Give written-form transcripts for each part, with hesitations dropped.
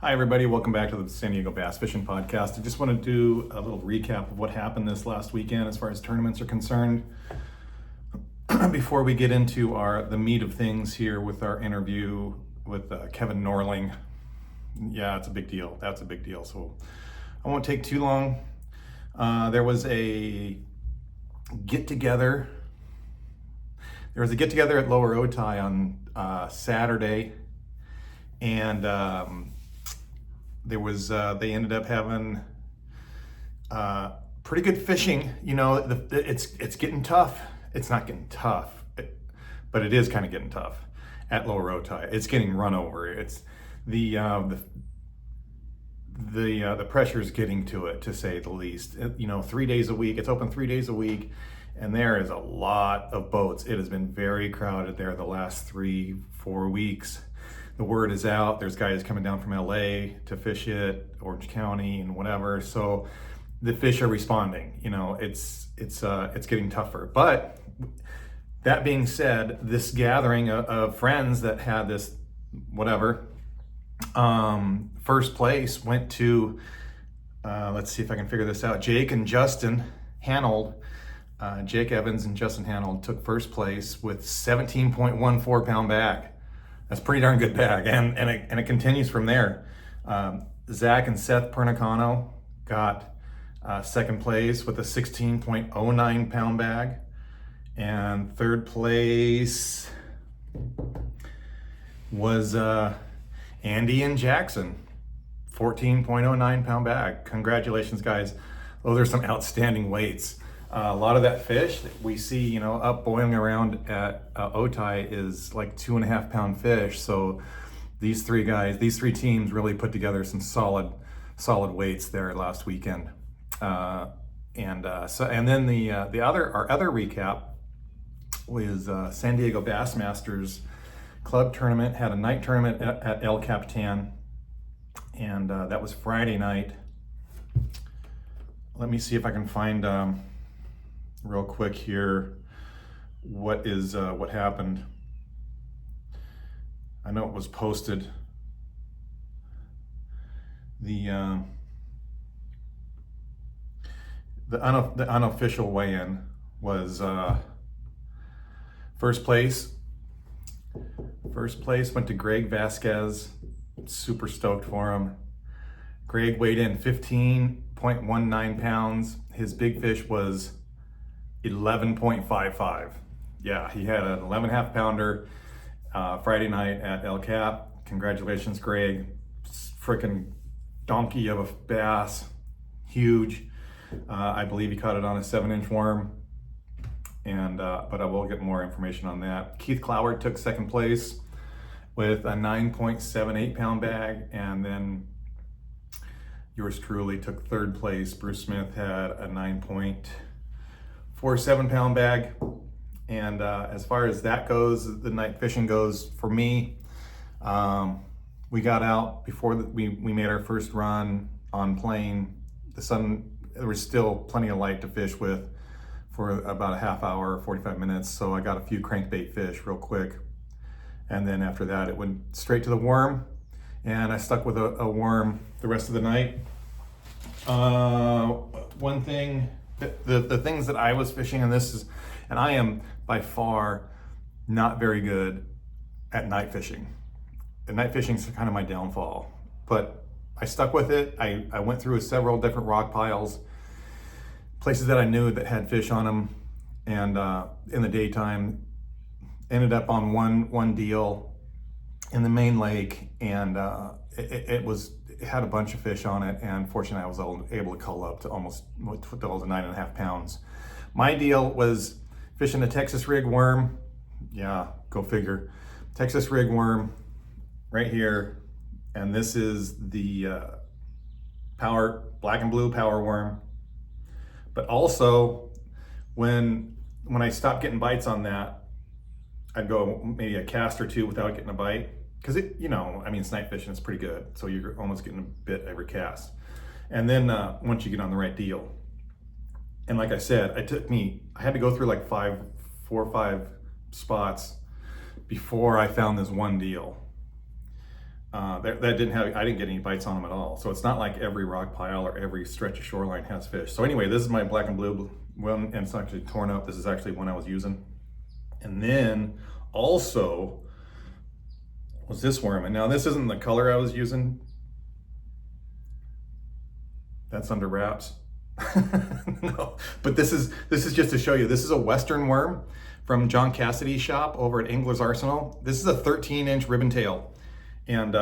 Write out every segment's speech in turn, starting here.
Hi, everybody. Welcome back to the San Diego Bass Fishing Podcast. I just want to do a little recap of what happened this last weekend as far as tournaments are concerned. Before we get into the meat of things here with our interview with Kevin Norling. Yeah, it's a big deal. That's a big deal. So I won't take too long. There was a get-together. There was a get-together at Lower Otay on Saturday. And they ended up having pretty good fishing. You know, it's getting tough. It's not getting tough, but it is kind of getting tough at Lower Otay. It's getting run over. It's the pressure is getting to it, to say the least. You know, 3 days a week. It's open 3 days a week, and there is a lot of boats. It has been very crowded there the last 3-4 weeks. The word is out. There's guys coming down from LA to fish it, Orange County and whatever. So the fish are responding. You know, it's getting tougher. But that being said, this gathering of friends that had this whatever, first place went to, let's see if I can figure this out. Jake and Justin Hanold, Jake Evans and Justin Hanold took first place with 17.14 pound bag. That's a pretty darn good bag, and it continues from there. Zach and Seth Pernicano got second place with a 16.09 pound bag, and third place was Andy and Jackson, 14.09 pound bag. Congratulations, guys. Those are some outstanding weights. A lot of that fish that we see, you know, up boiling around at Otay is like 2.5 pound fish. So these three teams really put together some solid weights there last weekend. And then our other recap was San Diego Bassmasters Club tournament. Had a night tournament at El Capitan, and that was Friday night. Let me see if I can find real quick here what happened. I know it was posted. The unofficial weigh-in was first place went to Greg Vasquez. Super stoked for him. Greg weighed in 15.19 pounds. His big fish was 11.55. Yeah, he had an 11.5 pounder Friday night at El Cap. Congratulations, Greg. Freaking donkey of a bass. Huge. I believe he caught it on a 7-inch worm. And but I will get more information on that. Keith Cloward took second place with a 9.78 pound bag, and then yours truly took third place. Bruce Smith had a 9.47 pound bag. And as far as that goes, the night fishing goes, for me, we got out before we made our first run on plane. The sun, there was still plenty of light to fish with for about a half hour, 45 minutes. So I got a few crankbait fish real quick. And then after that, it went straight to the worm. And I stuck with a worm the rest of the night. One thing, the things that I was fishing, and I am by far not very good at night fishing. And night fishing is kind of my downfall, but I stuck with it. I went through several different rock piles, places that I knew that had fish on them, and in the daytime, ended up on one deal in the main lake, and it had a bunch of fish on it, and fortunately I was able to cull up to almost 9.5 pounds. My deal was fishing a Texas rig worm. Yeah, go figure. Texas rig worm right here, and this is the black and blue power worm. But also, when I stopped getting bites on that, I'd go maybe a cast or two without getting a bite. Because it's night fishing, it's pretty good. So you're almost getting a bit every cast. And then once you get on the right deal. And like I said, I had to go through like 4 or 5 spots before I found this one deal. that didn't have, I didn't get any bites on them at all. So it's not like every rock pile or every stretch of shoreline has fish. So anyway, this is my black and blue one, and it's actually torn up. This is actually one I was using. And then also was this worm. And now this isn't the color I was using. That's under wraps. No, but this is just to show you. This is a Western worm from John Cassidy's shop over at Angler's Arsenal. This is a 13-inch ribbon tail. And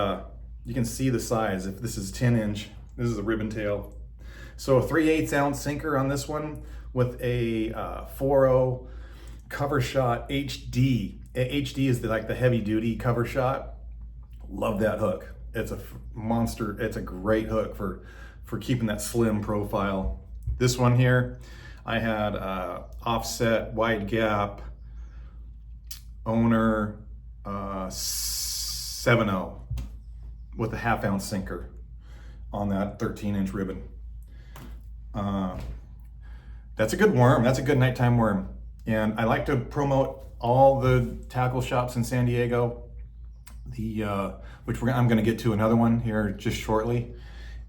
you can see the size. If this is 10-inch, this is a ribbon tail. So a 3/8 ounce sinker on this one with a 4.0 cover shot HD. HD is like the heavy duty cover shot. Love that hook. It's a monster. It's a great hook for keeping that slim profile. This one here, I had offset wide gap owner 7.0 with a 1/2 ounce sinker on that 13-inch ribbon. That's a good worm. That's a good nighttime worm. And I like to promote all the tackle shops in San Diego, which I'm going to get to another one here just shortly.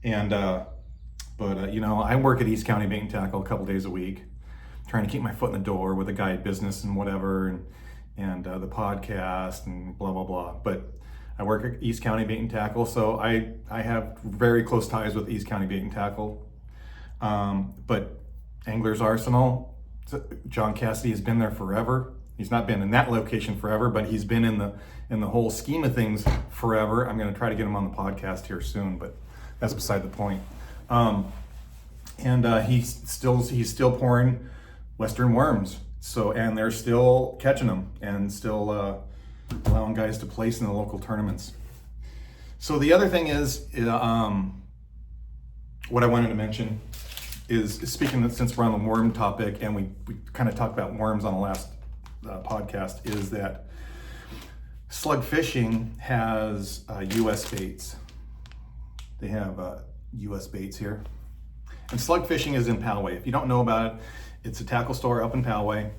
And but you know, I work at East County Bait and Tackle a couple days a week, trying to keep my foot in the door with the guide business and whatever, and the podcast and blah blah blah. But I work at East County Bait and Tackle, so I have very close ties with East County Bait and Tackle. But Angler's Arsenal, John Cassidy has been there forever. He's not been in that location forever, but he's been in the whole scheme of things forever. I'm going to try to get him on the podcast here soon, but that's beside the point. He's still pouring Western worms. So, and they're still catching them and still allowing guys to place in the local tournaments. So the other thing is, what I wanted to mention is, speaking of, since we're on the worm topic, and we kind of talked about worms on the last podcast, is that slug fishing has U.S. baits. They have U.S. baits here. And slug fishing is in Poway. If you don't know about it, it's a tackle store up in Poway.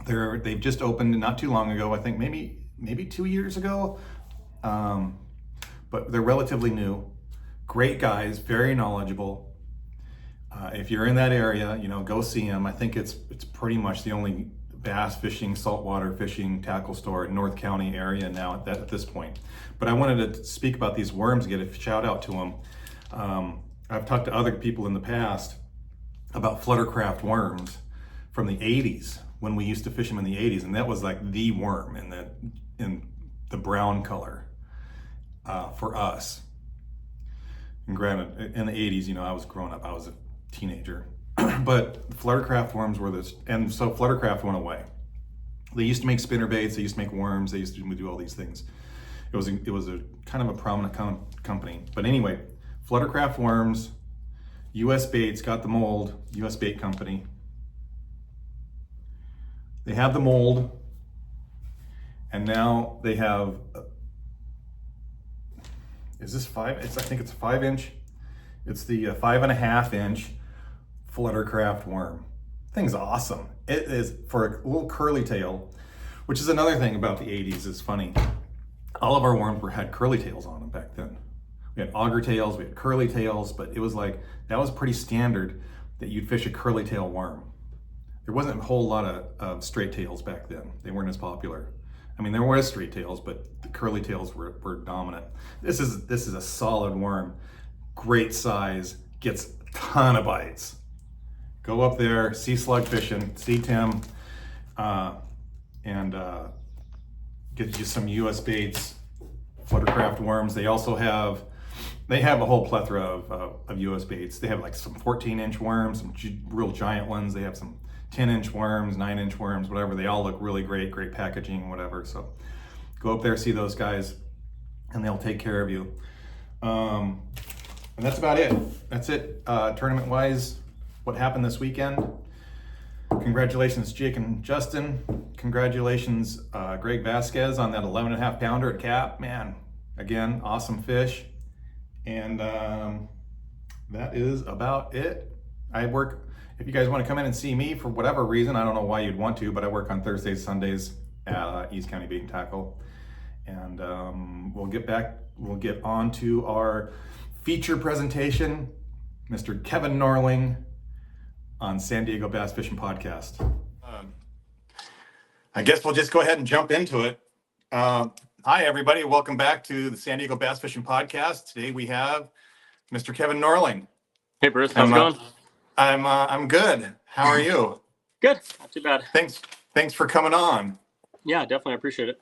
They've just opened not too long ago, I think maybe 2 years ago. But they're relatively new. Great guys, very knowledgeable. If you're in that area, you know, go see them. I think it's pretty much the only bass fishing, saltwater fishing tackle store in North County area now at this point. But I wanted to speak about these worms, get a shout out to them. I've talked to other people in the past about fluttercraft worms from the 80s, when we used to fish them in the 80s, and that was like the worm in the brown color for us. And granted, in the 80s, you know, I was growing up, I was a teenager, but fluttercraft worms were this, and so fluttercraft went away. They used to make spinner baits, they used to make worms, they used to do all these things. It was a kind of a prominent company. But anyway, fluttercraft worms, U.S. Baits got the mold, U.S. Bait Company. They have the mold, and now they have, is this 5? I think it's a 5-inch. It's the 5.5 inch fluttercraft worm. Thing's awesome. It is for a little curly tail, which is another thing about the 80s. It's funny. All of our worms had curly tails on them back then. We had auger tails, we had curly tails, but it was like, that was pretty standard that you'd fish a curly tail worm. There wasn't a whole lot of straight tails back then. They weren't as popular. I mean, there were straight tails, but the curly tails were dominant. This is a solid worm. Great size, gets a ton of bites. Go up there, see slug fishing, see Tim, and get you some U.S. Baits, fluttercraft worms. They also have a whole plethora of U.S. Baits. They have like some 14-inch worms, some real giant ones. They have some 10-inch worms, 9-inch worms, whatever. They all look really great packaging, whatever. So go up there, see those guys, and they'll take care of you. And that's about it. That's it, tournament-wise, what happened this weekend. Congratulations, Jake and Justin. Congratulations, Greg Vasquez, on that 11.5 pounder at Cap. Man, again, awesome fish. And that is about it. If you guys want to come in and see me for whatever reason, I don't know why you'd want to, but I work on Thursdays, Sundays at East County Bait and Tackle. And we'll get on to our feature presentation, Mr. Kevin Norling on San Diego Bass Fishing Podcast. I guess we'll just go ahead and jump into it. Hi, everybody. Welcome back to the San Diego Bass Fishing Podcast. Today we have Mr. Kevin Norling. Hey, Bruce. How's it going? I'm good. How are you? Good. Not too bad. Thanks for coming on. Yeah, definitely appreciate it.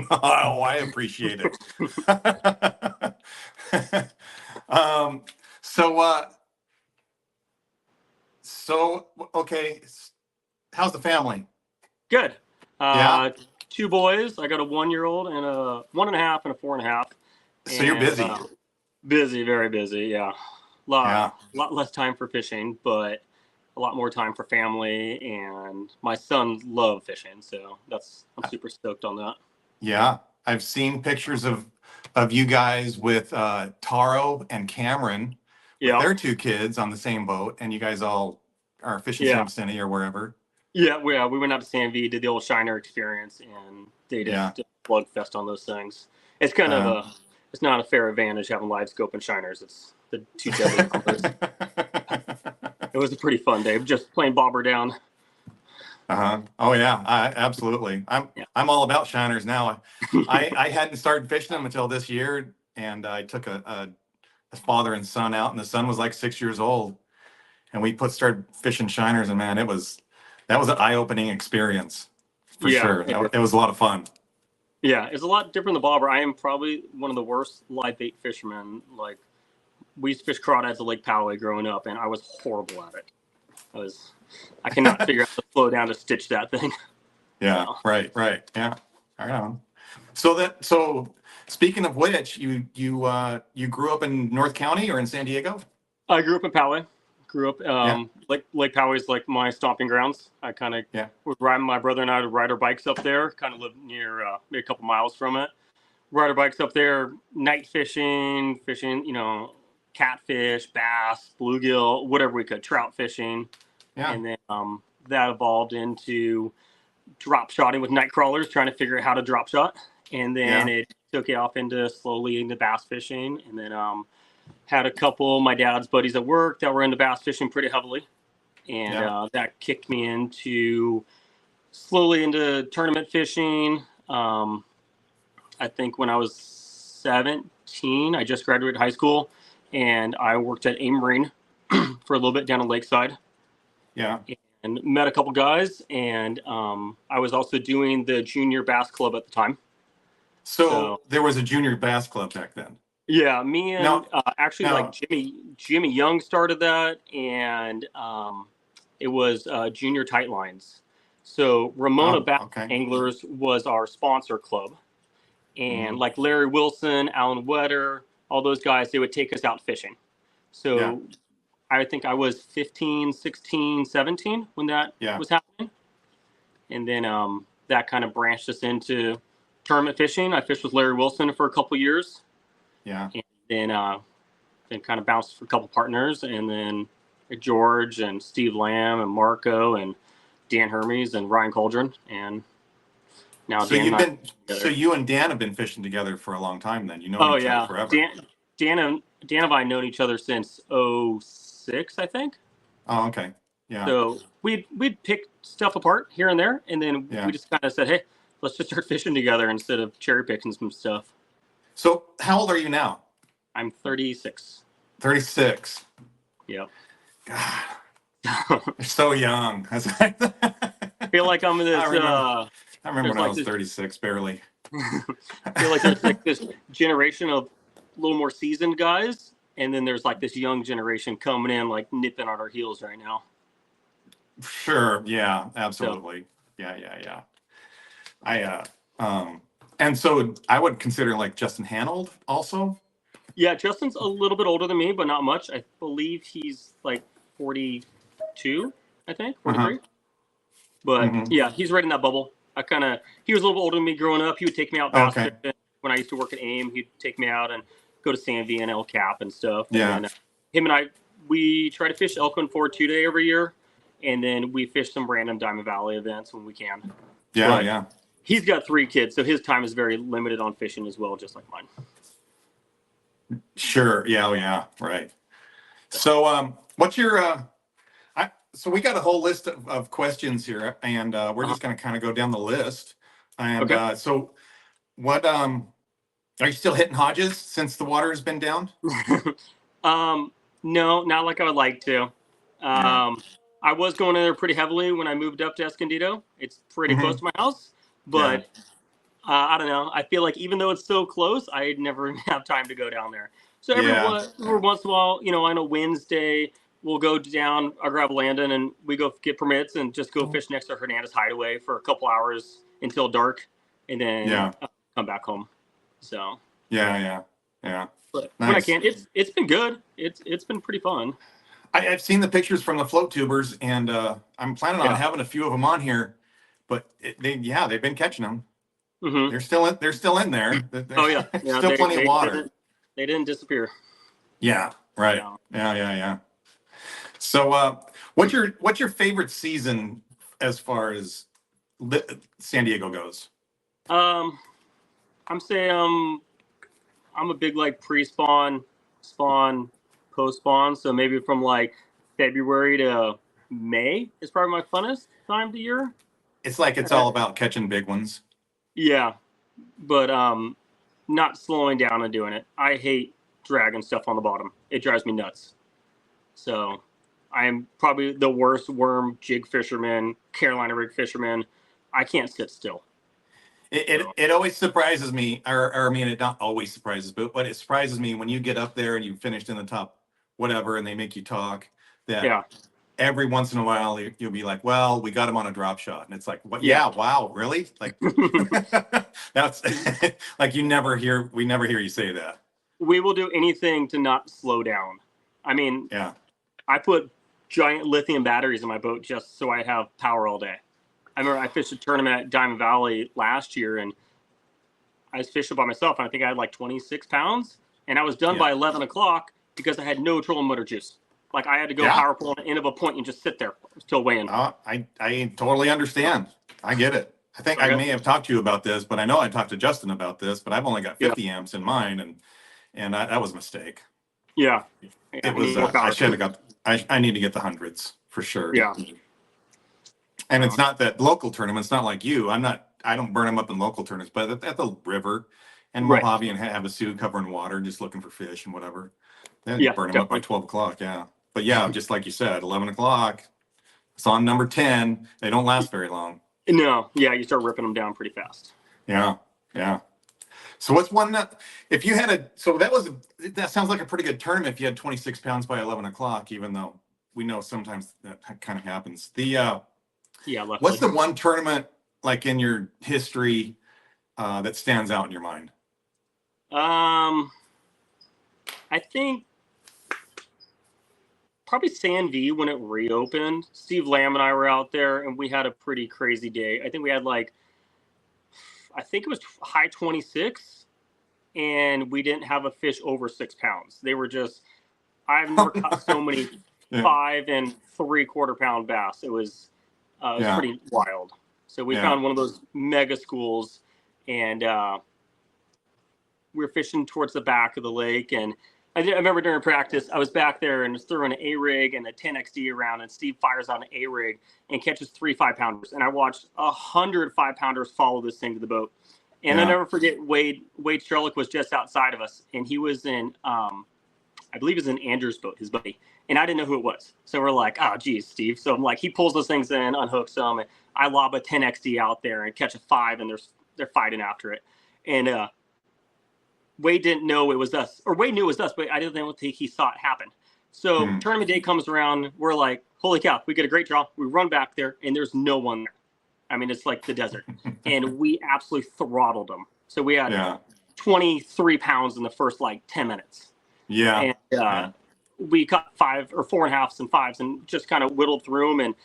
Oh, I appreciate it. Okay. How's the family? Good. Yeah. 2 boys. I got a 1-year-old and a 1.5 and a 4.5. So you're busy. Busy, very busy. Yeah. Lot less time for fishing, but a lot more time for family. And my sons love fishing, so I'm super stoked on that. Yeah, I've seen pictures of you guys with Taro and Cameron, with their 2 kids on the same boat, and you guys all are fishing San Vicente or wherever. Yeah, we went out to San V, did the old Shiner experience, and they just did a plug fest on those things. It's kind of it's not a fair advantage having live scope and Shiners. It's the 2 deadly numbers. It was a pretty fun day, just playing bobber down. Oh yeah, absolutely. I'm all about Shiners now. I hadn't started fishing them until this year, and I took a father and son out, and the son was like 6 years old, and we started fishing Shiners, and man, that was an eye-opening experience for sure. It was a lot of fun. Yeah, it's a lot different than bobber. I am probably one of the worst live bait fishermen. Like, we used to fish crawdads at Lake Poway growing up, and I was horrible at it. I cannot figure out to slow down to stitch that thing. Yeah, so. Right. Yeah, all right on. So speaking of which, you grew up in North County or in San Diego? I grew up in Poway. Lake Poway is like my stomping grounds. I kind of would ride, my brother and I would ride our bikes up there. Kind of lived near maybe a couple miles from it. Ride our bikes up there, night fishing, catfish, bass, bluegill, whatever we could, trout fishing. Yeah. And then that evolved into drop shotting with night crawlers, trying to figure out how to drop shot. And then it took it off slowly into bass fishing. And then had a couple of my dad's buddies at work that were into bass fishing pretty heavily. And that kicked me slowly into tournament fishing. I think when I was 17, I just graduated high school, and I worked at AIM Marine for a little bit down in Lakeside. Yeah. And met a couple guys, and I was also doing the junior bass club at the time. So there was a junior bass club back then? Yeah, me and Jimmy Young started that, and it was junior tight lines. So Ramona Bass Anglers was our sponsor club. And like Larry Wilson, Alan Wetter, all those guys, they would take us out fishing. So I think I was 15, 16, 17 when that was happening. And then that kind of branched us into tournament fishing. I fished with Larry Wilson for a couple years. Yeah. And then kind of bounced for a couple partners. And then George and Steve Lamb and Marco and Dan Hermes and Ryan Cauldron. And now you and Dan have been fishing together for a long time then. You know each other forever. Dan and I known each other since 2006, I think. Oh, okay. Yeah. So we'd pick stuff apart here and there, and then we just kind of said, hey, let's just start fishing together instead of cherry picking some stuff. So how old are you now? I'm 36. 36. Yep. God. You're so young. I feel like I'm in this... I remember when I was 36, barely. I feel like there's like this generation of a little more seasoned guys, and then there's like this young generation coming in, like nipping on our heels right now. Sure. Yeah. Absolutely. So, yeah. And so I would consider like Justin Hanold also. Yeah, Justin's a little bit older than me, but not much. I believe he's like 42. I think 43. But yeah, he's right in that bubble. He was a little bit older than me growing up. He would take me out bass fishing. When I used to work at AIM, he'd take me out and go to San V and El Cap and stuff. Yeah. And him and I, we try to fish Elko Ford 2-day every year. And then we fish some random Diamond Valley events when we can. Yeah, He's got 3 kids, so his time is very limited on fishing as well, just like mine. Sure. Yeah. Oh, yeah. Right. So, what's your, so we got a whole list of questions here, and we're just going to kind of go down the list. And Okay. so, what, are you still hitting Hodges since the water has been down? No, not like I would like to. Yeah. I was going in there pretty heavily when I moved up to Escondido. It's pretty close Mm-hmm. to my house, Yeah. but I don't know. I feel like even though it's so close, I never have time to go down there. So every Yeah. once in a while, on a Wednesday, we'll go down. I'll grab Landon and we go get permits and just go fish next to Hernandez Hideaway for a couple hours until dark, and then Yeah. come back home. So Yeah. but when I Nice. can, it's been good. It's been pretty fun. I've seen the pictures from the float tubers, and I'm planning on having a few of them on here. But they've been catching them. Mm-hmm. They're still in there. Oh yeah, still plenty of water. They didn't disappear. Yeah. Right. Yeah. So, what's your favorite season as far as San Diego goes? I'm saying I'm a big like pre-spawn, spawn, post-spawn. So maybe from like February to May is probably my funnest time of the year. It's like it's all about catching big ones. Yeah, but not slowing down and doing it. I hate dragging stuff on the bottom. It drives me nuts. So I am probably the worst worm jig fisherman, Carolina rig fisherman. I can't sit still. It always surprises me, or I mean, it not always surprises, but it surprises me when you get up there and you finished in the top, whatever, and they make you talk. That every once in a while you'll be like, "Well, we got him on a drop shot," and it's like, "What? Yeah, wow, really?" Like that's like we never hear you say that. We will do anything to not slow down. I mean, I put giant lithium batteries in my boat just so I have power all day. I remember I fished a tournament at Diamond Valley last year, and I was fishing by myself. And I think I had like 26 pounds, and I was done by 11 o'clock because I had no trolling motor juice. Like I had to go power pull on the end of a point and just sit there till weighing. I totally understand. I get it. I think I may have talked to you about this, but I know I talked to Justin about this. But I've only got 50 amps in mine, and that was a mistake. Yeah, it was. I should have got. I need to get the hundreds for sure. Yeah. And it's not that local tournaments, not like you. I don't burn them up in local tournaments, but at the river and Mojave and Havasu covering water, just looking for fish and whatever. Then burn them up by 12 o'clock. Yeah. But yeah, just like you said, 11 o'clock, it's on number 10. They don't last very long. No. Yeah. You start ripping them down pretty fast. Yeah. So what's one that, if you had that sounds like a pretty good tournament if you had 26 pounds by 11 o'clock, even though we know sometimes that kind of happens. What's the one tournament like in your history that stands out in your mind? I think probably San V when it reopened. Steve Lamb and I were out there, and we had a pretty crazy day. I think we had I think it was high 26, and we didn't have a fish over 6 pounds. They were just, I've never caught so many 5 and 3/4 pound bass. It was pretty wild. So we found one of those mega schools, and we were fishing towards the back of the lake. And I remember during practice, I was back there and was throwing an A-rig and a 10XD around, and Steve fires out an A-rig and catches 3 5-pounders. And I watched 100 5-pounders follow this thing to the boat. And I'll never forget, Wade Strelick was just outside of us, and he was in, I believe it was in Andrew's boat, his buddy. And I didn't know who it was. So we're like, oh, geez, Steve. So I'm like, he pulls those things in, unhooks them, and I lob a 10XD out there and catch a 5, and they're fighting after it. And Wade didn't know it was us, or Wade knew it was us, but I didn't think he saw it happen. So tournament day comes around. We're like, holy cow, we get a great draw. We run back there, and there's no one there. I mean, it's like the desert. And we absolutely throttled them. So we had 23 pounds in the first 10 minutes. Yeah. And we caught 5 or 4.5s and 5s and just kind of whittled through them.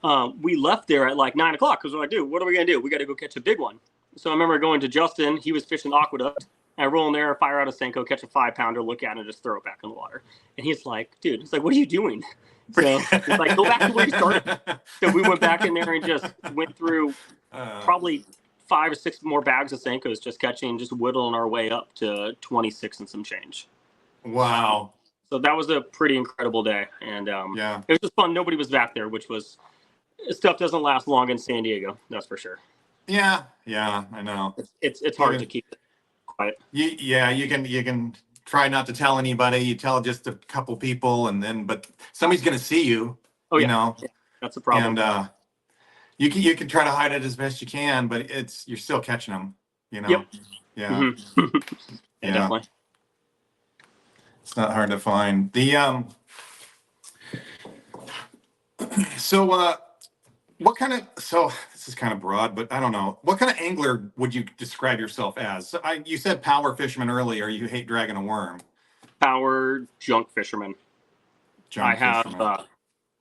And we left there at 9 o'clock because we're like, dude, what are we going to do? We got to go catch a big one. So I remember going to Justin. He was fishing Aqueduct. I roll in there, fire out a Senko, catch a 5-pounder, look at it, and just throw it back in the water. And he's like, dude, it's like, what are you doing? So he's like, go back to where you started. So we went back in there and just went through probably 5 or 6 more bags of Senkos, just catching, just whittling our way up to 26 and some change. Wow. So that was a pretty incredible day. And Yeah. it was just fun. Nobody was back there, which was, stuff doesn't last long in San Diego. That's for sure. Yeah. Yeah. I know. It's hard to keep it quiet. Yeah. You can try not to tell anybody. You tell just a couple people, and then, but somebody's going to see you, Oh, you yeah. know, Yeah, that's a problem. And you can try to hide it as best you can, but you're still catching them, you know? Yep. Yeah. Mm-hmm. Yeah. Definitely. It's not hard to find. So what kind of, so this is kind of broad, but I don't know. What kind of angler would you describe yourself as? So you said power fisherman earlier. You hate dragging a worm. Power junk fisherman. Fisherman.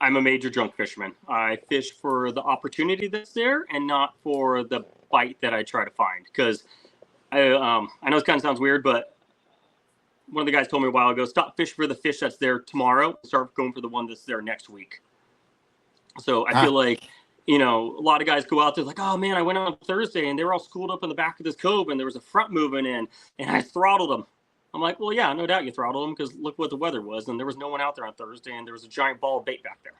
I'm a major junk fisherman. I fish for the opportunity that's there and not for the bite that I try to find. Because I know this kind of sounds weird, but one of the guys told me a while ago, stop fishing for the fish that's there tomorrow and start going for the one that's there next week. So I feel like, a lot of guys go out there like, oh man, I went out on Thursday and they were all schooled up in the back of this cove and there was a front moving in and I throttled them. I'm like, well, yeah, no doubt you throttled them because look what the weather was. And there was no one out there on Thursday and there was a giant ball of bait back there.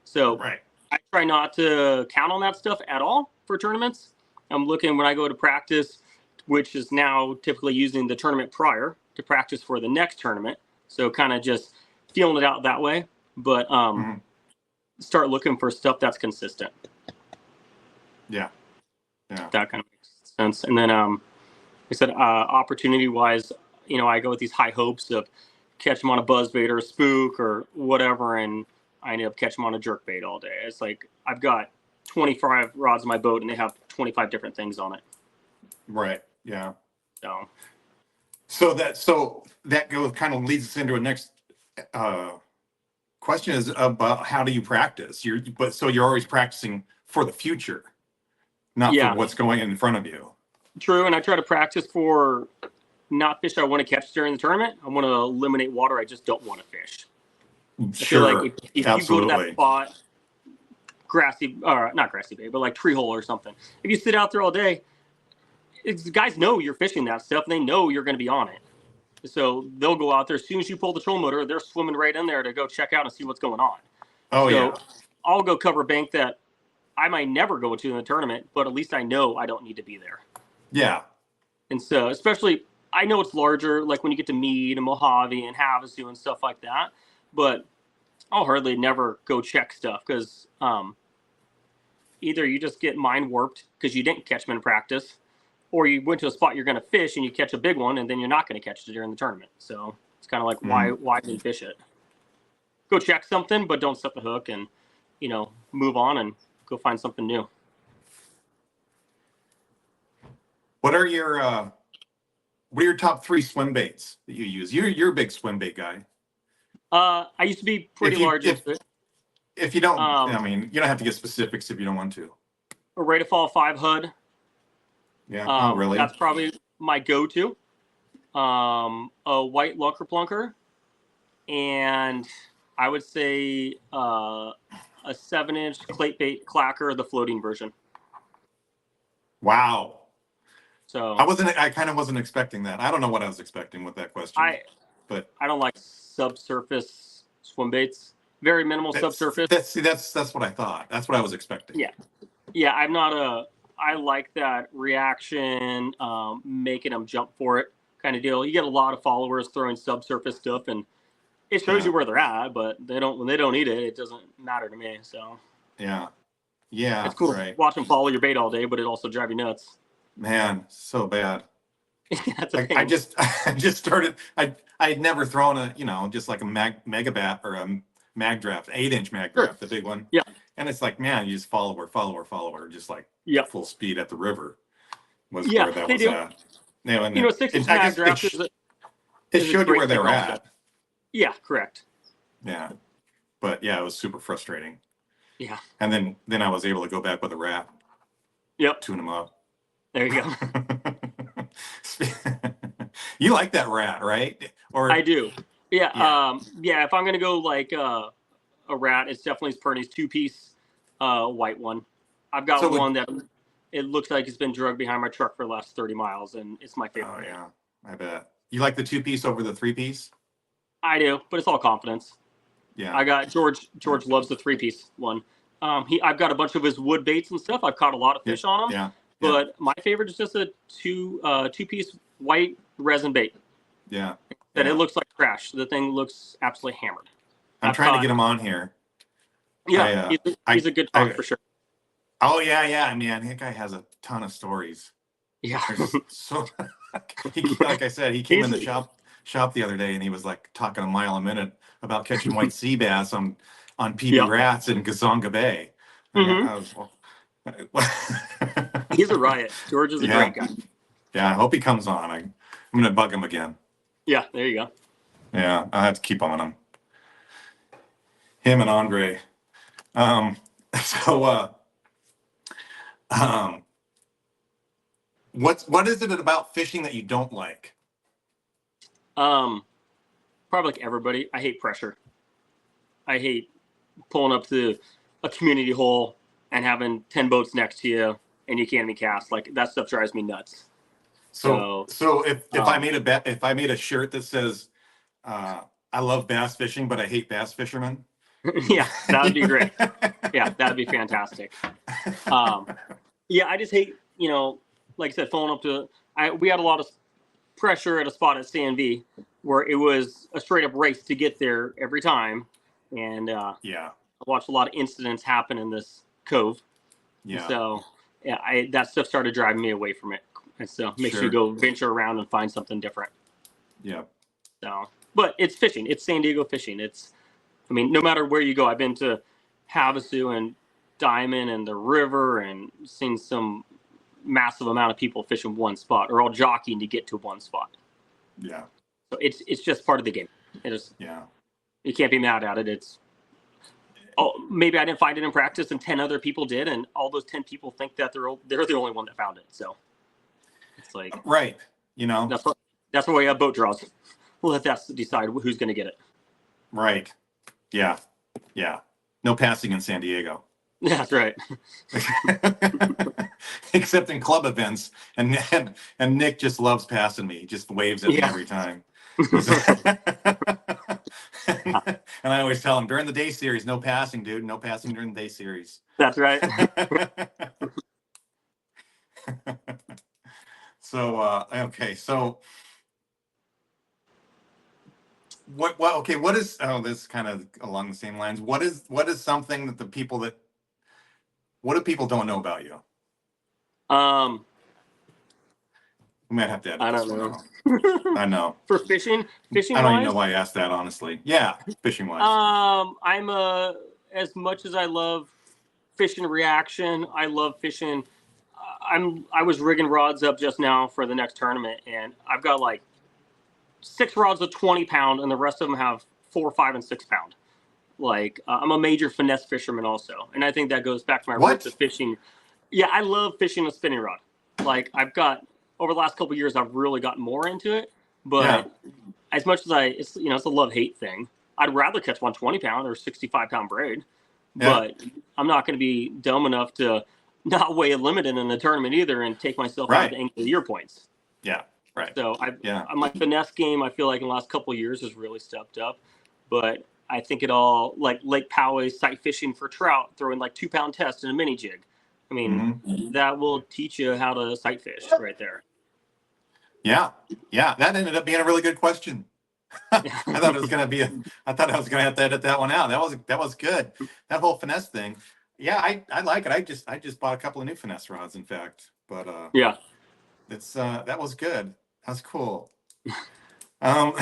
So I try not to count on that stuff at all for tournaments. I'm looking when I go to practice, which is now typically using the tournament prior to practice for the next tournament. So kind of just feeling it out that way. But start looking for stuff that's consistent. Yeah. That kind of makes sense. And then, like I said, opportunity-wise, I go with these high hopes of catch them on a buzzbait or a spook or whatever, and I ended up catching them on a jerkbait all day. It's like I've got 25 rods in my boat, and they have 25 different things on it. Right. Yeah. So that goes kind of leads us into a next question is about how do you practice? You're always practicing for the future, not for what's going in front of you. True, and I try to practice for not fish I want to catch during the tournament. I want to eliminate water I just don't want to fish. Sure, I feel like if you go to that spot, not grassy bait, but like tree hole or something. If you sit out there all day, guys know you're fishing that stuff, and they know you're going to be on it. So they'll go out there as soon as you pull the trolling motor. They're swimming right in there to go check out and see what's going on. I'll go cover a bank that I might never go to in the tournament, but at least I know I don't need to be there. Yeah. And so, especially, I know it's larger, like when you get to Mead and Mojave and Havasu and stuff like that, but I'll hardly never go check stuff because either you just get mind warped because you didn't catch them in practice, or you went to a spot you're going to fish and you catch a big one and then you're not going to catch it during the tournament. So it's kind of like, why did you fish it? Go check something, but don't set the hook and, move on and go find something new. What are your top 3 swim baits that you use? You're a big swim bait guy. I used to be pretty large. If you don't, you don't have to get specifics if you don't want to. A Rate of Fall 5 HUD. Yeah. Really? That's probably my go-to. A white lunker plunker, and I would say a 7-inch clay bait clacker, the floating version. Wow. So I kind of wasn't expecting that. I don't know what I was expecting with that question. But I don't like subsurface swim baits. Very minimal subsurface. That's what I thought. That's what I was expecting. Yeah. I like that reaction, making them jump for it kind of deal. You get a lot of followers throwing subsurface stuff, and it shows you where they're at, but when they don't eat it, it doesn't matter to me. So yeah, it's cool to watch them follow your bait all day, but it also drives you nuts. Man, so bad. I just started. I'd never thrown just like a megabat or a mag draft, 8-inch mag draft, the big one. Yeah. And it's like, man, you just follow her, just like full speed at the river was where that was at. And 6-inch mag draft it showed you where they were at. Yeah, correct. Yeah. But yeah, it was super frustrating. Yeah. And then I was able to go back with a rat. Yep. Tune them up. There you go. You like that rat, right? Or I do. Yeah. If I'm gonna go like a rat, it's definitely Perney's 2-piece white one. I've got one that it looks like it's been drugged behind my truck for the last 30 miles, and it's my favorite. Oh yeah, I bet. You like the 2-piece over the 3-piece? I do, but it's all confidence. Yeah. I got George. George loves the 3-piece one. I've got a bunch of his wood baits and stuff. I've caught a lot of fish on them. Yeah. But my favorite is just a two-piece white resin bait. Yeah. That it looks like trash. The thing looks absolutely hammered. I'm trying to get him on here. Yeah, he's a good talk for sure. Oh yeah, man, that guy has a ton of stories. Yeah. So, like I said, he came in the shop the other day, and he was like talking a mile a minute about catching white sea bass on PB Rats in Gazonga Bay. He's a riot. George is a great guy. Yeah, I hope he comes on. I'm gonna bug him again. Yeah, there you go. Yeah, I have to keep on him. Him and Andre. What is it about fishing that you don't like? Probably like everybody. I hate pressure. I hate pulling up to a community hole and having 10 boats next to you and you can't even cast. Like that stuff drives me nuts. So if I made a shirt that says I love bass fishing, but I hate bass fishermen. Yeah, that would be great. Yeah, that'd be fantastic. Yeah, I just hate, like I said, pulling up to. We had a lot of pressure at a spot at CNV where it was a straight up race to get there every time, and I watched a lot of incidents happen in this cove. Yeah. So that stuff started driving me away from it, and so makes you go venture around and find something different. Yeah. So, but it's fishing. It's San Diego fishing. No matter where you go, I've been to Havasu and Diamond and the river and seen some massive amount of people fishing one spot or all jockeying to get to one spot. Yeah. So it's just part of the game. You can't be mad at it. Maybe I didn't find it in practice and 10 other people did, and all those 10 people think that they're the only one that found it. So it's like right. That's why we have boat draws. We'll let that decide who's going to get it. Right. Yeah. Yeah. No passing in San Diego. That's right. Except in club events, and Nick just loves passing me. He just waves at me every time. And I always tell him during the day series, no passing, dude. No passing during the day series. That's right. Okay. So what is, this is kind of along the same lines. What is something that what do people don't know about you? We might have to edit I don't know. I know. For fishing I don't even know why I asked that, honestly. Yeah, fishing wise. I'm as much as I love fishing reaction, I love fishing. I was rigging rods up just now for the next tournament, and I've got like 6 rods of 20 pound, and the rest of them have 4, 5, and 6 pound. Like I'm a major finesse fisherman also, and I think that goes back to my roots of fishing. Yeah, I love fishing a spinning rod. Like I've got over the last couple of years, I've really gotten more into it. But as much as it's a love-hate thing. I'd rather catch 120 pound or 65 pound braid, but I'm not going to be dumb enough to not weigh a limit in the tournament either and take myself out of the angle of the year points. Yeah, right. So my finesse game, I feel like in the last couple of years has really stepped up, but I think it all like Lake Poway sight fishing for trout, throwing like 2 pound test and a mini jig. I mean, that will teach you how to sight fish right there. Yeah. That ended up being a really good question. I thought I was going to have to edit that one out. That was good. That whole finesse thing. Yeah, I like it. I just bought a couple of new finesse rods, in fact. But it's that was good. That's cool. What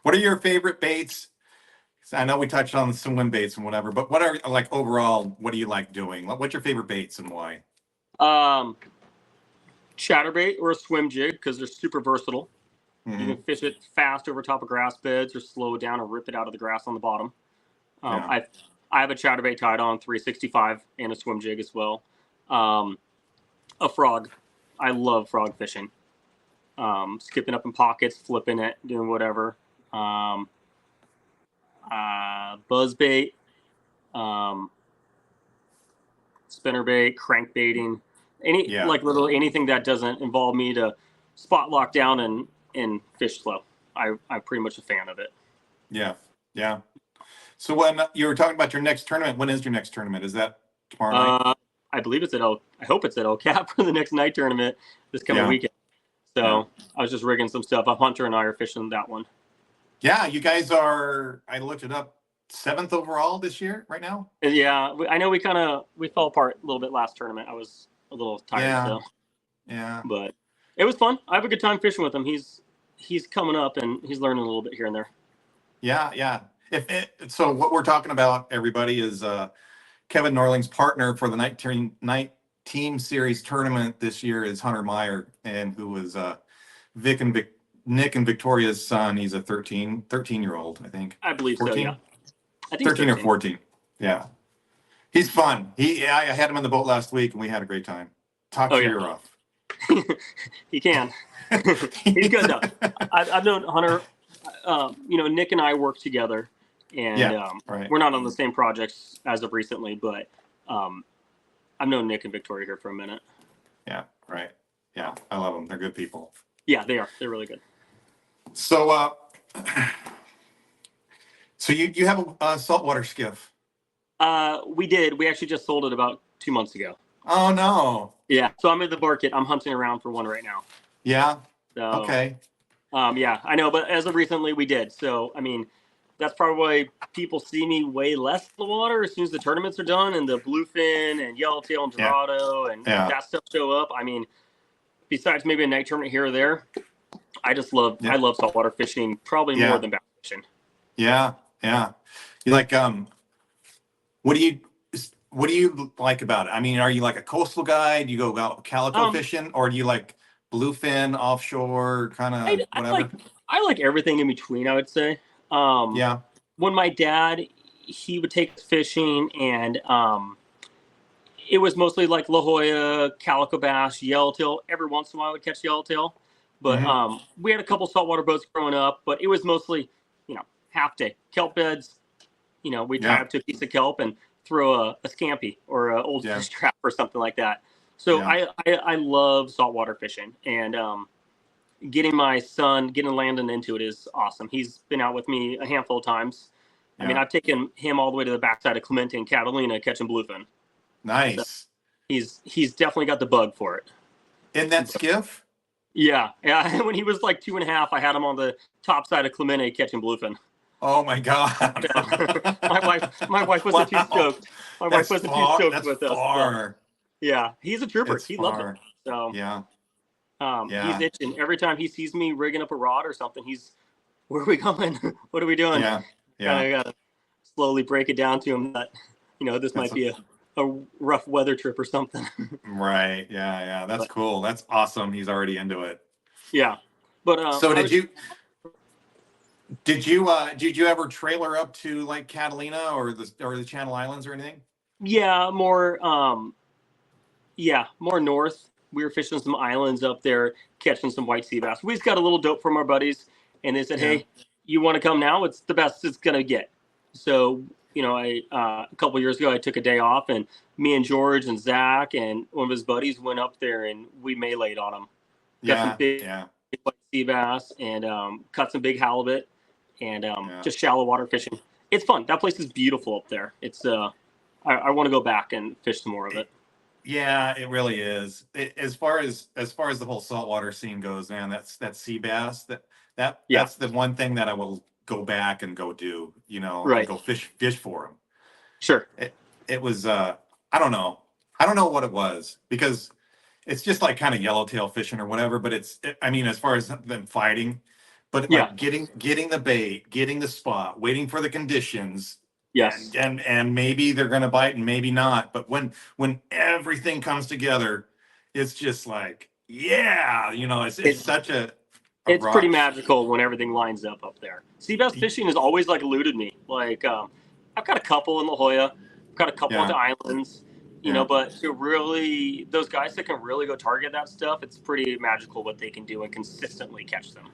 are your favorite baits? I know we touched on some swim baits and whatever, but what are like overall? What do you like doing? What's your favorite baits and why? Chatterbait or a swim jig because they're super versatile. You can fish it fast over top of grass beds or slow it down and rip it out of the grass on the bottom. I have a chatterbait tied on 365 and a swim jig as well. A frog. I love frog fishing. Skipping up in pockets, flipping it, doing whatever. Buzzbait. spinnerbait, crankbaiting, literally anything that doesn't involve me to spot lock down and fish slow. I'm pretty much a fan of it. Yeah. Yeah. So when you were talking about your next tournament, when is your next tournament? Is that tomorrow night? I believe it's I hope it's at El Cap for the next night tournament this coming weekend. So I was just rigging some stuff up. Hunter and I are fishing that one. Yeah, you guys are, I looked it up, 7th overall this year right now? Yeah, I know we fell apart a little bit last tournament. I was a little tired. So. Yeah. But it was fun. I have a good time fishing with him. He's coming up and he's learning a little bit here and there. Yeah. So what we're talking about, everybody, is Kevin Norling's partner for the night team series tournament this year is Hunter Meyer, and who was Nick and Victoria's son. He's a 13-year-old, I think. I believe 14? So, yeah. I think 13 or 14. Yeah. He's fun. I had him on the boat last week, and we had a great time. Talk your ear off. He can. He's good, though. I've known Hunter. Nick and I work together, and we're not on the same projects as of recently, but I've known Nick and Victoria here for a minute. Yeah, right. Yeah, I love them. They're good people. Yeah, they are. They're really good. So, so you have a saltwater skiff? We did. We actually just sold it about 2 months ago. Oh no. Yeah. So I'm in the market. I'm hunting around for one right now. Yeah. So, okay. Yeah, I know, but as of recently, we did. So, I mean, that's probably why people see me way less in the water as soon as the tournaments are done and the bluefin and yellowtail and dorado and that stuff show up. I mean, besides maybe a night tournament here or there, I love saltwater fishing probably more than bass fishing. Yeah. You like, what do you like about it? I mean, are you like a coastal guy? Do you go out calico fishing, or do you like bluefin offshore kind of whatever? I like everything in between, I would say. When my dad, he would take us fishing, and it was mostly like La Jolla, calico bass, yellowtail. Every once in a while, I would catch yellowtail. But we had a couple saltwater boats growing up, but it was mostly, half day kelp beds. We'd tie up to a piece of kelp and throw a scampi or an old fish trap or something like that. So I love saltwater fishing, and getting Landon into it is awesome. He's been out with me a handful of times. I mean, I've taken him all the way to the backside of Clemente and Catalina catching bluefin. Nice. So he's definitely got the bug for it. In that skiff? Yeah. When he was like 2.5, I had him on the top side of Clemente catching bluefin. Oh my God. My wife wasn't too stoked. My wife wasn't too stoked with us. Yeah, he's a trooper. He loves it. So he's itching. Every time he sees me rigging up a rod or something, where are we going? What are we doing? Yeah. I gotta slowly break it down to him that, this might be a rough weather trip or something. Right. Yeah. That's cool. That's awesome. He's already into it. Yeah. But so did you ever trailer up to like Catalina or the Channel Islands or anything? Yeah, more north. We were fishing some islands up there, catching some white sea bass. We just got a little dope from our buddies, and they said, "Hey, you want to come now? It's the best it's gonna get." So, I a couple years ago, I took a day off, and me and George and Zach and one of his buddies went up there, and we meleeed on them. Got some big white sea bass and caught some big halibut, and just shallow water fishing. It's fun. That place is beautiful up there. It's I want to go back and fish some more of it. Yeah, it really is. As far as the whole saltwater scene goes, man, that sea bass, that's the one thing that I will go back and go do, and go fish for them. Sure. It was I don't know what it was, because it's just like kind of yellowtail fishing or whatever, but I mean, as far as them fighting, but like getting the bait, getting the spot, waiting for the conditions. Yes. And maybe they're going to bite and maybe not. But when everything comes together, it's just like, it's such a it's rush. Pretty magical when everything lines up there. Sea bass fishing has always like eluded me. Like I've got a couple in La Jolla, I've got a couple on the islands, but to really, those guys that can really go target that stuff, it's pretty magical what they can do and consistently catch them.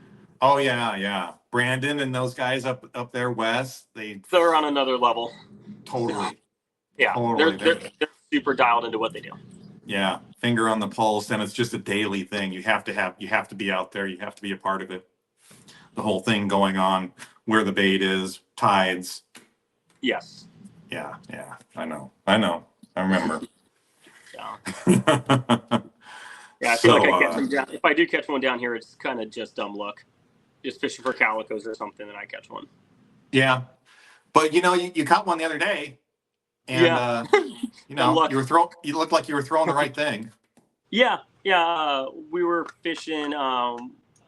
Oh yeah. Brandon and those guys up there west, they're on another level. Totally. Yeah. Totally. They're super dialed into what they do. Yeah, finger on the pulse, and it's just a daily thing. You have to be out there. You have to be a part of it. The whole thing going on, where the bait is, tides. Yes. Yeah, I know. I remember. Yeah. Yeah, I feel like I catch them down. If I do catch one down here, it's kind of just dumb luck. Just fishing for calicos or something, and I catch one. Yeah, but you caught one the other day, and you looked like you were throwing the right thing. Yeah. We were fishing.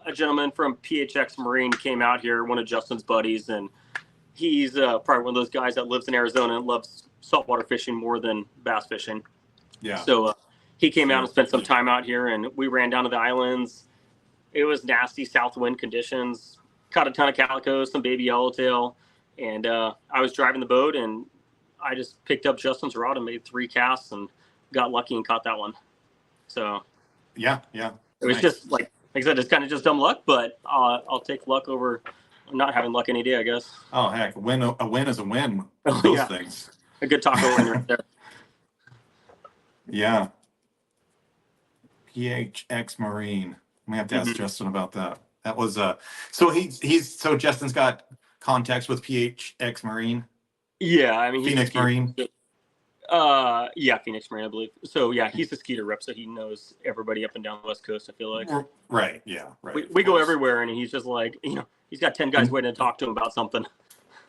A gentleman from PHX Marine came out here, one of Justin's buddies, and he's probably one of those guys that lives in Arizona and loves saltwater fishing more than bass fishing. Yeah. So he came out and spent some time out here, and we ran down to the islands. It was nasty south wind conditions. Caught a ton of calicos, some baby yellowtail, and I was driving the boat, and I just picked up Justin's rod and made 3 casts and got lucky and caught that one. So yeah, it was just like I said, it's kind of just dumb luck, but I'll take luck over not having luck any day, I guess. Oh heck, a win is a win. Those things. A good taco win right there. Yeah. PHX Marine. We have to ask Justin about that. That was so Justin's got contacts with PHX Marine. Yeah, I mean Phoenix Marine. Yeah, Phoenix Marine, I believe. So yeah, he's the Skeeter rep, so he knows everybody up and down the West Coast. I feel like. Right. Yeah. Right. We go everywhere, and he's just like, he's got 10 guys waiting to talk to him about something.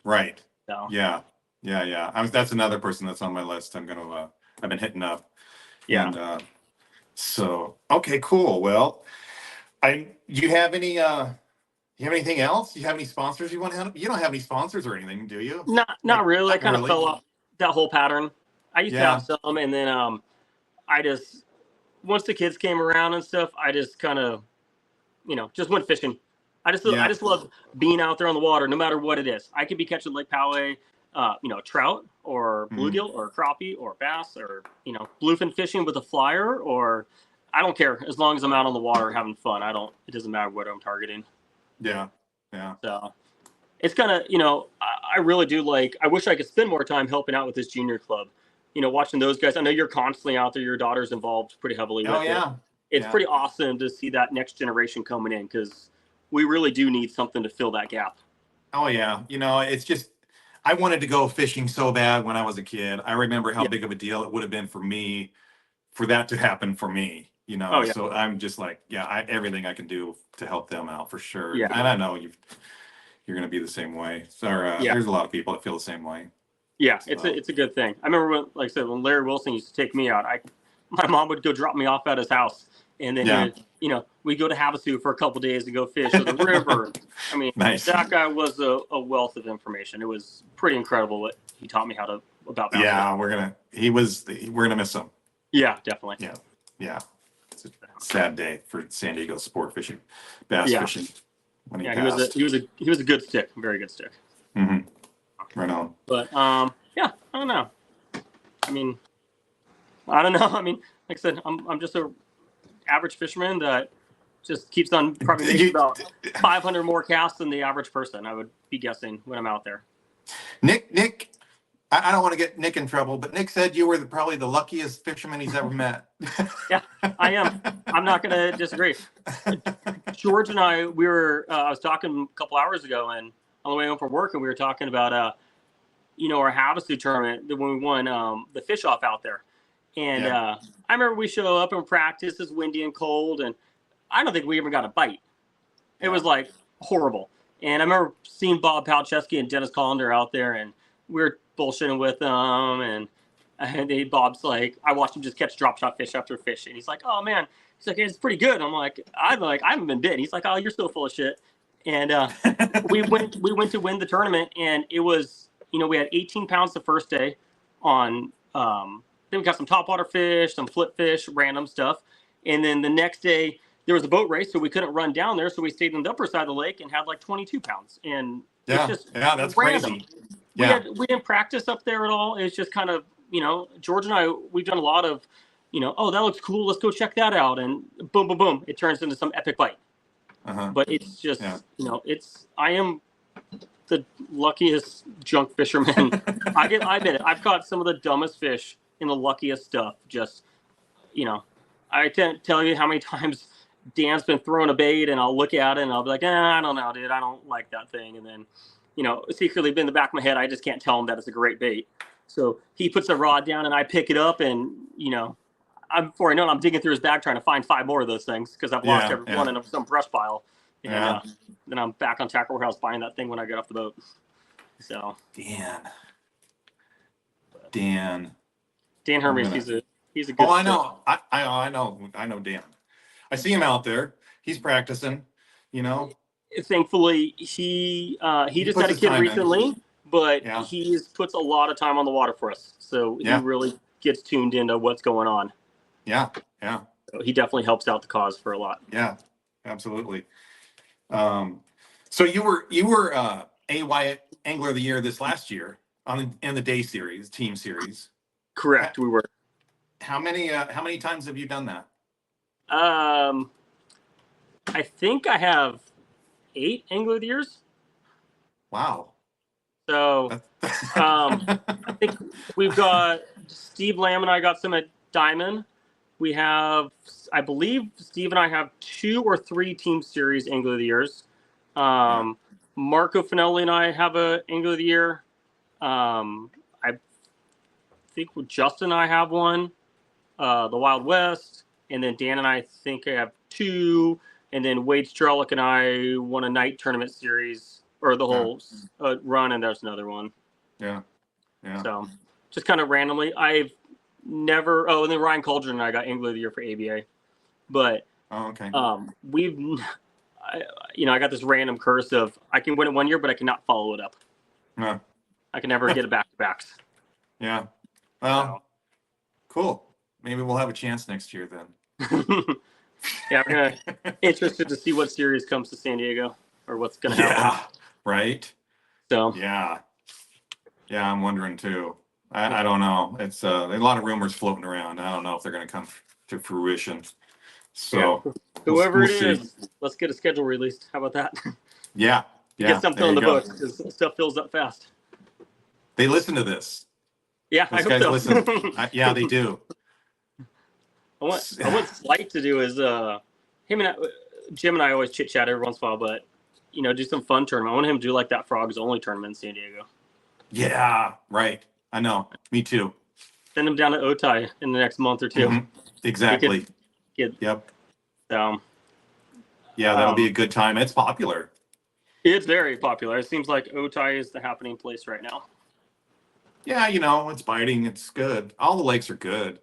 Right. So. Yeah. That's another person that's on my list. I've been hitting up. Yeah. And, so okay, cool. Well, you have anything else? You have any sponsors you want to have? You don't have any sponsors or anything, do you? Not really. I kind of fell off that whole pattern. I used to have some, and then I just once the kids came around and stuff, I just kind of just went fishing. I just love being out there on the water, no matter what it is. I could be catching Lake Poway, trout or bluegill or crappie or bass or bluefin fishing with a flyer, or I don't care as long as I'm out on the water having fun. It doesn't matter what I'm targeting. Yeah. So it's kind of I really do like. I wish I could spend more time helping out with this junior club. Watching those guys. I know you're constantly out there. Your daughter's involved pretty heavily with it. It's pretty awesome to see that next generation coming in, because we really do need something to fill that gap. Oh yeah, it's just I wanted to go fishing so bad when I was a kid. I remember how big of a deal it would have been for me, for that to happen for me. So I'm just like, everything I can do to help them out for sure. Yeah. And I know you're going to be the same way. So there's a lot of people that feel the same way. Yeah, so. It's a good thing. I remember when Larry Wilson used to take me out, my mom would go drop me off at his house, and then we'd go to Havasu for a couple days to go fish or the river. I mean, that guy was a wealth of information. It was pretty incredible what he taught me about bass. Yeah, we're gonna miss him. Yeah, definitely. Yeah. It's a sad day for San Diego sport fishing, bass fishing. When he passed. he was a good stick, very good stick. Mm-hmm. Right on. But I don't know. I mean, like I said, I'm just a average fisherman that just keeps on probably making about 500 more casts than the average person, I would be guessing, when I'm out there. Nick, I don't want to get Nick in trouble, but Nick said you were probably the luckiest fisherman he's ever met. Yeah, I am. I'm not going to disagree. George and I was talking a couple hours ago, and on the way home from work, and we were talking about our Havasu tournament when we won the fish off out there. And I remember we show up and practice. It's windy and cold, and I don't think we ever got a bite. It was like horrible. And I remember seeing Bob Palczewski and Dennis Collender out there, and we were bullshitting with them. And Bob's like, I watched him just catch drop shot fish after fish, and he's like, "Oh man," he's like, "It's pretty good." I'm like, I haven't been bit. He's like, "Oh, you're still full of shit." And we went to win the tournament, and it was we had 18 pounds the first day on. Then we got some topwater fish, some flip fish, random stuff. And then the next day there was a boat race, so we couldn't run down there. So we stayed on the upper side of the lake and had like 22 pounds. And it's just that's random. Crazy. We didn't practice up there at all. It's just kind of, George and I, we've done a lot of, oh, that looks cool. Let's go check that out. And boom, boom, boom. It turns into some epic bite. But it's just, I am the luckiest junk fisherman. I admit it. I've caught some of the dumbest fish in the luckiest stuff. Just, I can't tell you how many times Dan's been throwing a bait and I'll look at it and I'll be like, I don't know, dude. I don't like that thing. And then, secretly in the back of my head, I just can't tell him that it's a great bait. So he puts the rod down and I pick it up and, before I know it, I'm digging through his bag trying to find 5 more of those things because I've lost every one in some brush pile. And then I'm back on Tackle Warehouse buying that thing when I get off the boat. So Dan Hermes, he's a good. Oh, I know. I know Dan. I see him out there. He's practicing. Thankfully, he just had a kid recently, but he puts a lot of time on the water for us. So he really gets tuned into what's going on. Yeah. So he definitely helps out the cause for a lot. Yeah, absolutely. So you were AY Angler of the Year this last year in the day series, team series. Correct, we were. How many times have you done that? I think I have 8 Angler of the Years. Wow. So I think we've got Steve Lamb and I got some at Diamond. We have, I believe Steve and I have 2 or 3 team series Angler of the Years. Marco Finelli and I have a Angler of the Year. I think Justin and I have one, the Wild West, and then Dan and I think I have 2, and then Wade Strelick and I won a night tournament series, or the whole run, and there's another one. Yeah. So just kind of randomly, I've never. Oh, and then Ryan Cauldron and I got Angler of the Year for ABA, but I got this random curse of I can win it one year, but I cannot follow it up. Yeah. I can never get it back to backs. Yeah. Well, cool. Maybe we'll have a chance next year then. Yeah, we're interested to see what series comes to San Diego or what's going to happen. Yeah, right. So yeah, I'm wondering too. I don't know. It's there's a lot of rumors floating around. I don't know if they're going to come to fruition. So whoever it is, let's get a schedule released. How about that? Yeah. Get something on the books because stuff fills up fast. They listen to this. Yeah, those guys listen. Yeah, they do. What Slight to do is Jim and I always chit chat every once in a while, but do some fun tournament. I want him to do like that Frogs Only tournament in San Diego. Yeah, right. I know. Me too. Send him down to Otay in the next month or 2. Mm-hmm. Exactly. Yep. So. Yeah, that'll be a good time. It's popular. It's very popular. It seems like Otay is the happening place right now. Yeah, it's biting. It's good. All the lakes are good.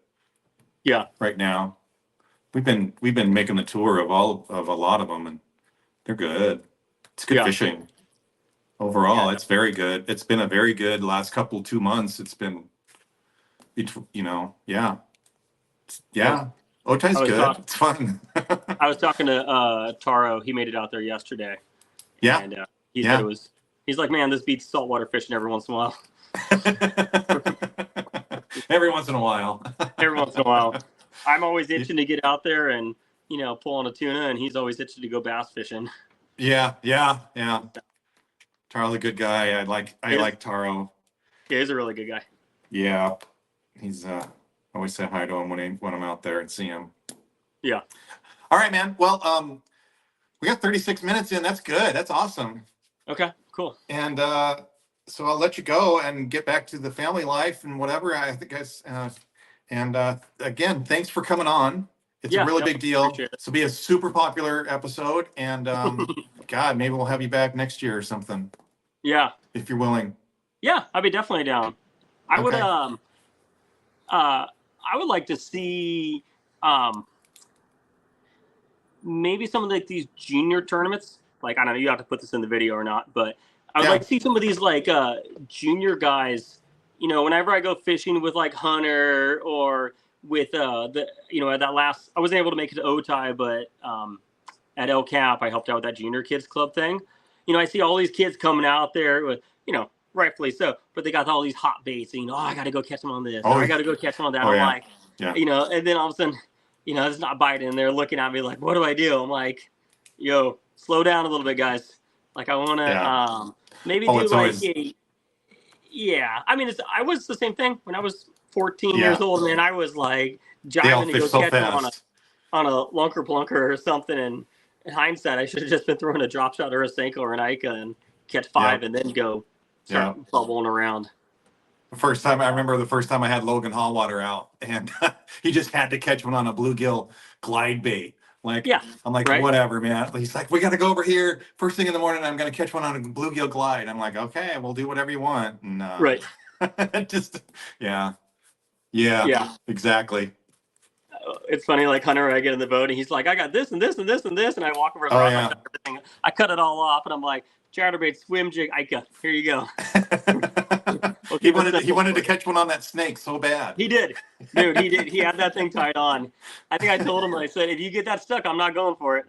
Yeah. Right now, we've been making the tour of a lot of them, and they're good. It's good fishing. Overall, it's very good. It's been a very good last 2 months. It's been, yeah. Otay's good. It's fun. I was talking to Taro. He made it out there yesterday. Yeah. And he said he's like, man, this beats saltwater fishing every once in a while. Every once in a while. Every once in a while. I'm always itching to get out there and, pull on a tuna, and he's always itching to go bass fishing. Yeah. Taro's a good guy. I like Taro. Yeah, he's a really good guy. Yeah. He's I always say hi to him when I'm out there and see him. Yeah. All right, man. Well, we got 36 minutes in. That's good. That's awesome. Okay, cool. And so I'll let you go and get back to the family life and whatever. I think again, thanks for coming on. It's a really big deal. This will be a super popular episode, and God, maybe we'll have you back next year or something. Yeah, if you're willing. Yeah, I'd be definitely down. I would like to see maybe some of these junior tournaments. Like, I don't know, you have to put this in the video or not, but I would like to see some of these junior guys. Whenever I go fishing with like Hunter or with at that last, I wasn't able to make it to Otay, but at El Cap I helped out with that junior kids club thing. I see all these kids coming out there with rightfully so, but they got all these hot baits. I got to go catch them on this. I got to go catch them on that. I'm like, and then all of a sudden, it's not biting. And they're looking at me like, what do I do? I'm like, yo, slow down a little bit, guys. Like, I want to maybe do like I mean, I was the same thing when I was 14 years old, man, I was like jiving to go catch them on a lunker plunker or something. And in hindsight, I should have just been throwing a drop shot or a Senko or an Ica and catch 5 and then go start bubbling around. I remember the first time I had Logan Hallwater out, and he just had to catch one on a bluegill glide bait. Like, I'm like, whatever, man. He's like, we got to go over here first thing in the morning. I'm going to catch one on a bluegill glide. I'm like, okay, we'll do whatever you want. And just, yeah, exactly. It's funny, like Hunter, I get in the boat and he's like, I got this and this and this and this, and I walk over and everything. I cut it all off, and I'm like, chatterbait, swim jig, Ica, here you go. He wanted to catch one on that snake so bad. He did, dude. He did. He had that thing tied on. I think I told him. I said, if you get that stuck, I'm not going for it.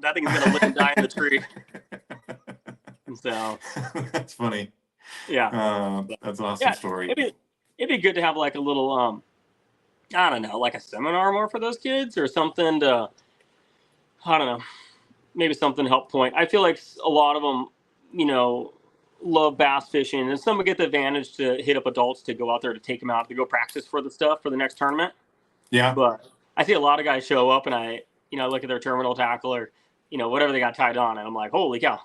That thing is gonna live and die in the tree. And so that's funny. Yeah, that's an awesome story. It'd be good to have like a little I don't know, like a seminar more for those kids or something to, I don't know, maybe something to help point. I feel like a lot of them, love bass fishing, and some will get the advantage to hit up adults to go out there to take them out to go practice for the stuff for the next tournament. Yeah. But I see a lot of guys show up and I look at their terminal tackle or, whatever they got tied on, and I'm like, holy cow.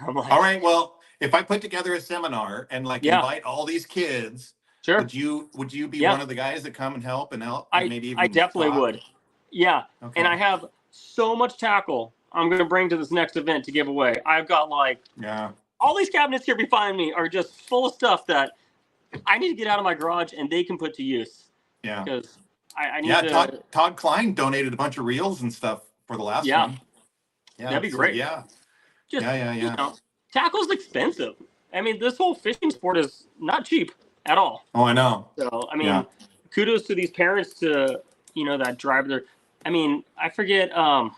I'm like, all right, well, if I put together a seminar and invite all these kids, sure. Would you be one of the guys that come and help and maybe even I definitely would. Yeah. Okay. And I have so much tackle I'm going to bring to this next event to give away. I've got all these cabinets here behind me are just full of stuff that I need to get out of my garage and they can put to use. Yeah. Because I need to. Todd Klein donated a bunch of reels and stuff for the last one. Yeah. That'd be great. Yeah. Just, tackle's expensive. I mean, this whole fishing sport is not cheap at all. Oh, I know. So, I mean, kudos to these parents to, that drive their, I forget, I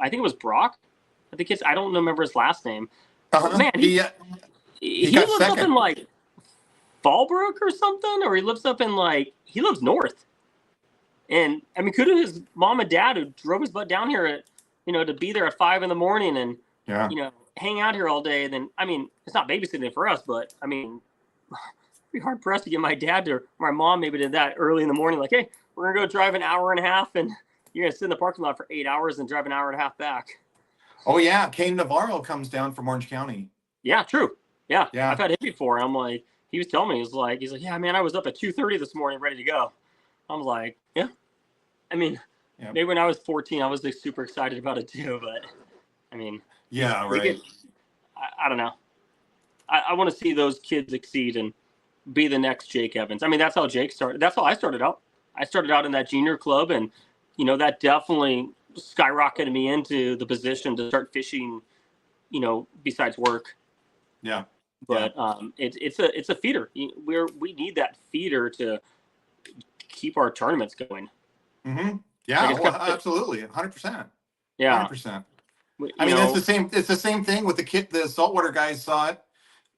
think it was Brock. I think I don't remember his last name. Man, he lives up in Fallbrook or something, or he lives up in he lives north. And kudos to his mom and dad who drove his butt down here to be there at 5 a.m. and, hang out here all day. And then, it's not babysitting for us, but be hard pressed to get my dad or my mom maybe did that early in the morning. Like, hey, we're gonna go drive an hour and a half, and you're gonna sit in the parking lot for 8 hours and drive an hour and a half back. Oh yeah, Kane Navarro comes down from Orange County. Yeah, true. Yeah. I've had him before. I'm like, he was telling me, he's like, yeah, man, I was up at 2:30 this morning, ready to go. I was like, yeah. Maybe when I was 14, I was super excited about it too, but yeah, right. I don't know. I want to see those kids exceed and be the next Jake Evans. That's how Jake started. That's how I started out. I started out in that junior club, and that definitely skyrocketed me into the position to start fishing, besides work. Yeah. But it's a feeder. We need that feeder to keep our tournaments going. Mm-hmm. Yeah, absolutely, 100%. Yeah, 100%. It's the same thing with the saltwater guys saw it.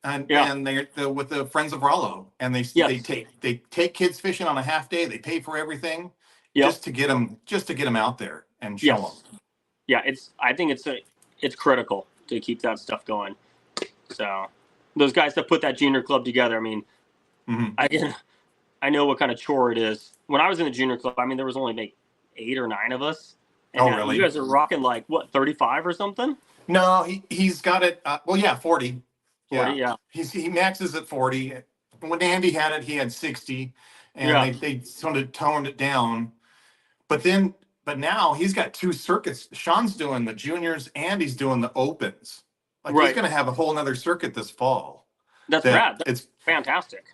And they're with the Friends of Rollo, and they take kids fishing on a half day. They pay for everything just to get them out there and show them. Yeah, I think it's critical to keep that stuff going. So those guys that put that junior club together, I know what kind of chore it is. When I was in the junior club, there was only 8 or 9 of us. And really? You guys are rocking 35 or something? No, he's got it. 40. 40, yeah. He maxes at 40. When Andy had it, he had 60, and they sort of toned it down. But now he's got 2 circuits. Sean's doing the juniors, and he's doing the opens. He's going to have a whole nother circuit this fall. That's rad. It's fantastic.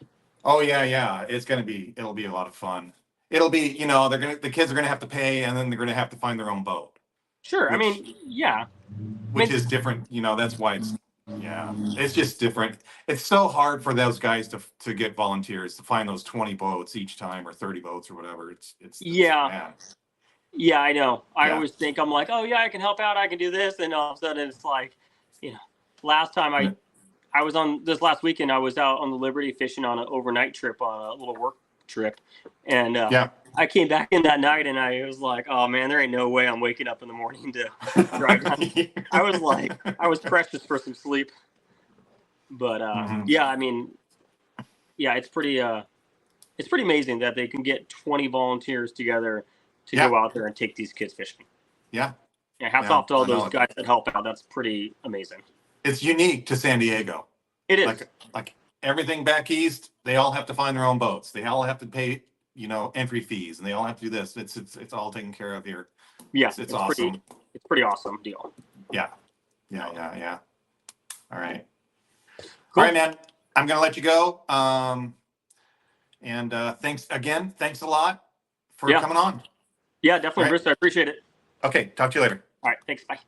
Oh yeah. It'll be a lot of fun. It'll be, the kids are going to have to pay, and then they're going to have to find their own boat. Sure. Which is different. That's why it's just different. It's so hard for those guys to get volunteers to find those 20 boats each time or 30 boats or whatever. It's yeah, I know. I always think I'm like, oh yeah, I can help out. I can do this. And all of a sudden it's like, last time I was on this last weekend, I was out on the Liberty fishing on an overnight trip on a little work trip. And I came back in that night and I was like, oh man, there ain't no way I'm waking up in the morning to drive down. I was precious for some sleep. But it's pretty it's pretty amazing that they can get 20 volunteers together to Yeah. go out there and take these kids fishing. Yeah. Yeah, hats Yeah, off to all I know those it. guys that help out. That's pretty amazing. It's unique to San Diego. It is. Like everything back east, they all have to find their own boats. They all have to pay, entry fees, and they all have to do this. It's all taken care of here. Yeah, It's awesome. It's pretty awesome deal. Yeah. Yeah. All right. Cool. All right, man. I'm gonna let you go. And thanks again. Thanks a lot for coming on. Yeah, definitely, Right. Bruce. I appreciate it. Okay. Talk to you later. All right. Thanks. Bye.